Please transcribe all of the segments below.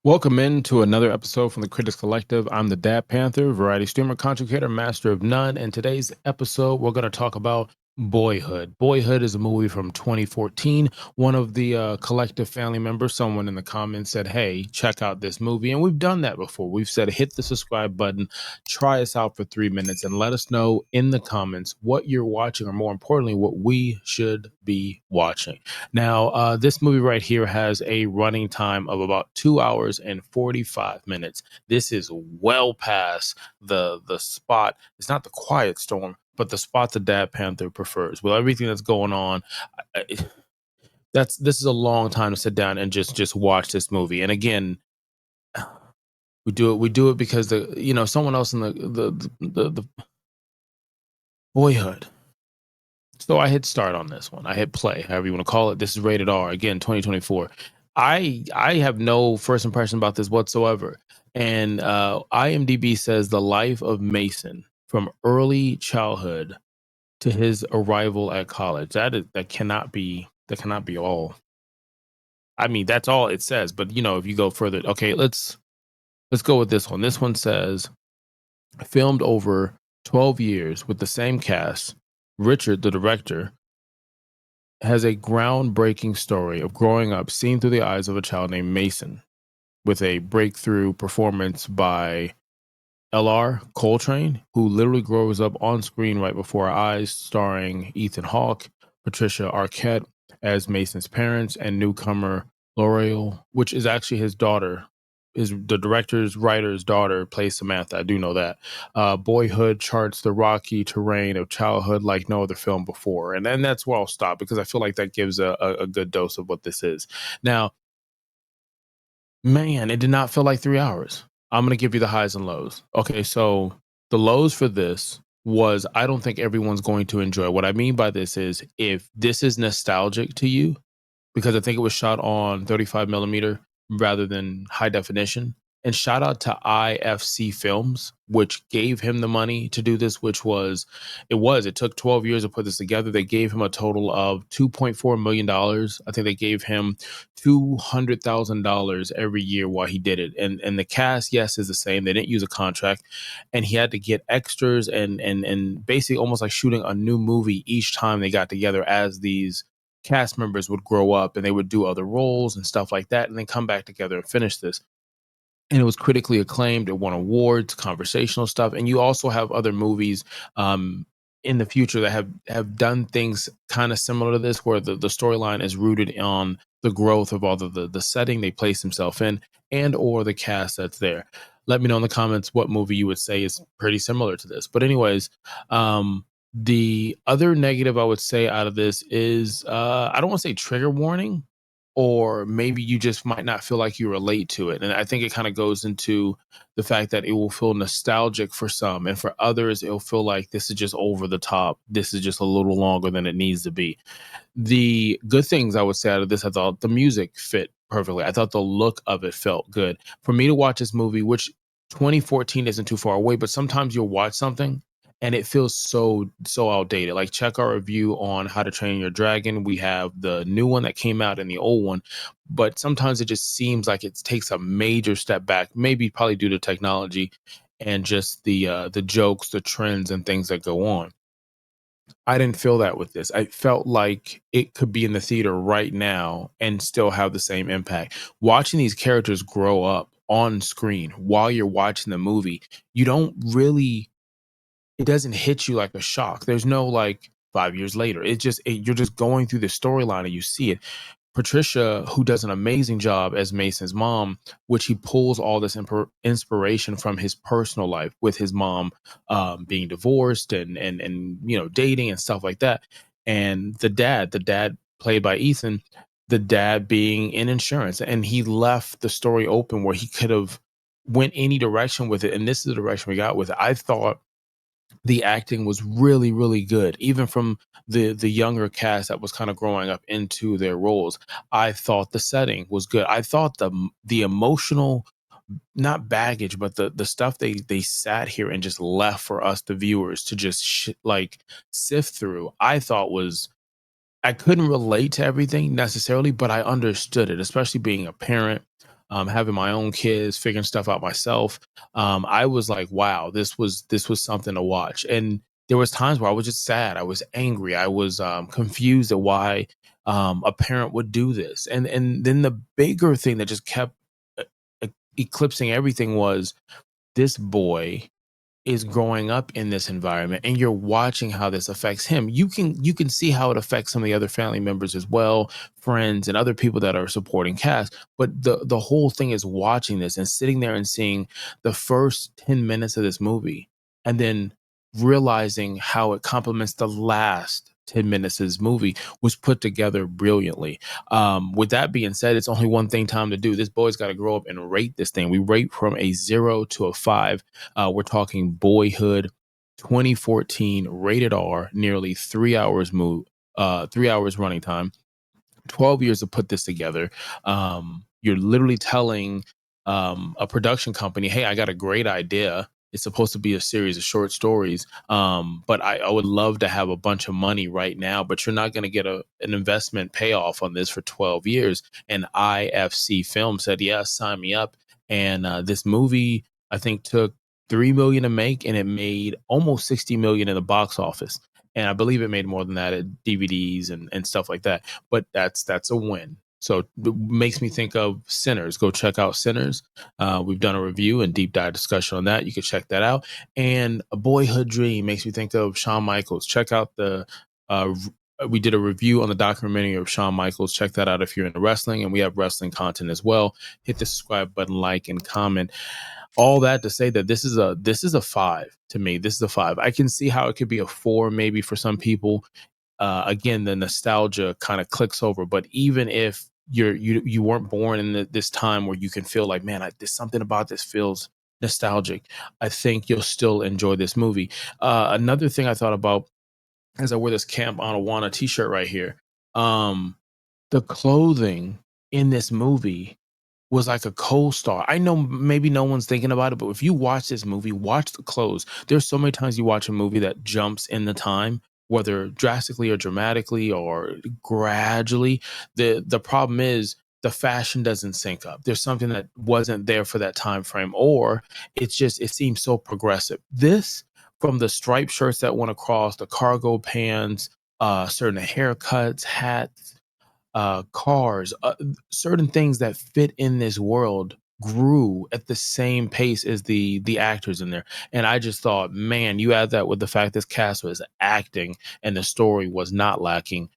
Welcome into another episode from the Critics Collective. I'm the Dad Panther, variety streamer, content creator, master of none. And today's episode, we're going to talk about Boyhood. Boyhood is a movie from 2014. One of the collective family members, someone in the comments said, hey, check out this movie. And we've done that before. We've said, hit the subscribe button, try us out for 3 minutes, and let us know in the comments what you're watching, or more importantly, what we should be watching. Now, this movie right here has a running time of about 2 hours and 45 minutes. This is well past the spot. It's not the quiet storm, but the spot the Dad Panther prefers. With everything that's going on, this is a long time to sit down and just watch this movie. And again, we do it because someone else in the Boyhood. So I hit start on this one. I hit play, however you want to call it. This is rated R, again, 2024. I have no first impression about this whatsoever. And IMDb says the life of Mason from early childhood to his arrival at college. That cannot be all. I mean, that's all it says. But if you go further, okay, let's go with this one. This one says filmed over 12 years with the same cast. Richard, the director, has a groundbreaking story of growing up seen through the eyes of a child named Mason, with a breakthrough performance by Ellar Coltrane, who literally grows up on screen right before our eyes, starring Ethan Hawke, Patricia Arquette as Mason's parents, and newcomer L'Oreal, which is actually his daughter. Is the director's writer's daughter plays Samantha. I do know that. Boyhood charts the rocky terrain of childhood like no other film before, and then that's where I'll stop because I feel like that gives a good dose of what this is. Now, man, it did not feel like 3 hours. I'm gonna give you the highs and lows. Okay, so the lows for this was I don't think everyone's going to enjoy. What I mean by this is if this is nostalgic to you, because I think it was shot on 35 millimeter rather than high definition. And shout out to IFC Films, which gave him the money to do this, it took 12 years to put this together. They gave him a total of $2.4 million. I think they gave him $200,000 every year while he did it. And the cast, yes, is the same. They didn't use a contract, and he had to get extras and basically almost like shooting a new movie each time they got together, as these cast members would grow up and they would do other roles and stuff like that, and then come back together and finish this. And it was critically acclaimed. It won awards, conversational stuff. And you also have other movies in the future that have done things kind of similar to this, where the storyline is rooted on the growth of all the setting they place himself in, and or the cast that's there. Let me know in the comments what movie you would say is pretty similar to this. But anyways, the other negative I would say out of this is I don't want to say trigger warning, or maybe you just might not feel like you relate to it. And I think it kind of goes into the fact that it will feel nostalgic for some, and for others, it'll feel like this is just over the top. This is just a little longer than it needs to be. The good things I would say out of this, I thought the music fit perfectly. I thought the look of it felt good. For me to watch this movie, which 2014 isn't too far away, but sometimes you'll watch something and it feels so outdated. Like, check our review on How to Train Your Dragon. We have the new one that came out and the old one, but sometimes it just seems like it takes a major step back, maybe probably due to technology and just the jokes, the trends, and things that go on. I didn't feel that with this. I felt like it could be in the theater right now and still have the same impact. Watching these characters grow up on screen while you're watching the movie, you don't really, it doesn't hit you like a shock. There's no like 5 years later. You're just going through the storyline and you see it. Patricia, who does an amazing job as Mason's mom, which he pulls all this inspiration from his personal life, with his mom being divorced and dating and stuff like that. And the dad played by Ethan, the dad being in insurance, and he left the story open where he could have went any direction with it. And this is the direction we got with it. I thought the acting was really, really good, even from the younger cast that was kind of growing up into their roles. I thought the setting was good. I thought the emotional, not baggage, but the stuff they sat here and just left for us, the viewers, to just like sift through, I thought was, I couldn't relate to everything necessarily, but I understood it, especially being a parent. having my own kids, figuring stuff out myself. I was like, wow, this was something to watch. And there was times where I was just sad. I was angry. I was confused at why a parent would do this. And then the bigger thing that just kept uh, eclipsing everything was this boy is growing up in this environment, and you're watching how this affects him. You can see how it affects some of the other family members as well, friends and other people that are supporting cast. But the whole thing is watching this and sitting there and seeing the first 10 minutes of this movie, and then realizing how it complements the last 10 minutes of this movie was put together brilliantly. With that being said, it's only one thing time to do. This boy's got to grow up and rate this thing. We rate from a 0 to a 5. We're talking Boyhood, 2014, rated R, nearly 3 hours 3 hours running time. 12 years to put this together. You're literally telling a production company, hey, I got a great idea. It's supposed to be a series of short stories, but I would love to have a bunch of money right now, but you're not going to get an investment payoff on this for 12 years. And IFC Film said, yes, sign me up. And this movie, I think, took 3 million to make, and it made almost 60 million in the box office. And I believe it made more than that at DVDs and stuff like that, but that's a win. So it makes me think of Sinners. Go check out Sinners. We've done a review and deep dive discussion on that. You can check that out. And A Boyhood Dream makes me think of Shawn Michaels. Check out we did a review on the documentary of Shawn Michaels. Check that out if you're into wrestling, and we have wrestling content as well. Hit the subscribe button, like, and comment. All that to say that this is a 5 to me. This is a 5. I can see how it could be a 4 maybe for some people. Again, the nostalgia kind of clicks over. But even if you weren't born in this time where you can feel like, man, there's something about this feels nostalgic, I think you'll still enjoy this movie. Another thing I thought about as I wear this Camp Anawana t-shirt right here, um, the clothing in this movie was like a co-star. I know maybe no one's thinking about it, but if you watch this movie, watch the clothes. There's so many times you watch a movie that jumps in the time, whether drastically or dramatically or gradually. The problem is the fashion doesn't sync up. There's something that wasn't there for that time frame, or it seems so progressive. This, from the striped shirts that went across, the cargo pants, certain haircuts, hats, cars, certain things that fit in this world grew at the same pace as the actors in there. And I just thought, man, you add that with the fact this cast was acting and the story was not lacking,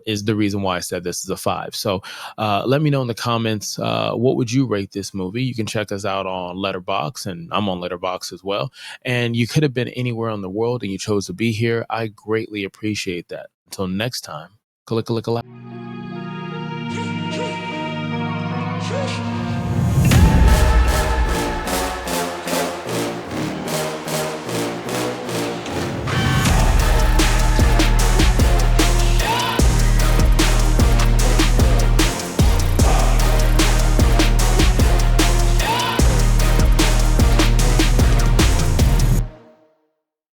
is the reason why I said this is a 5. So let me know in the comments, what would you rate this movie? You can check us out on letterboxd, and I'm on letterboxd as well. And you could have been anywhere in the world and you chose to be here. I greatly appreciate that. Until next time, click.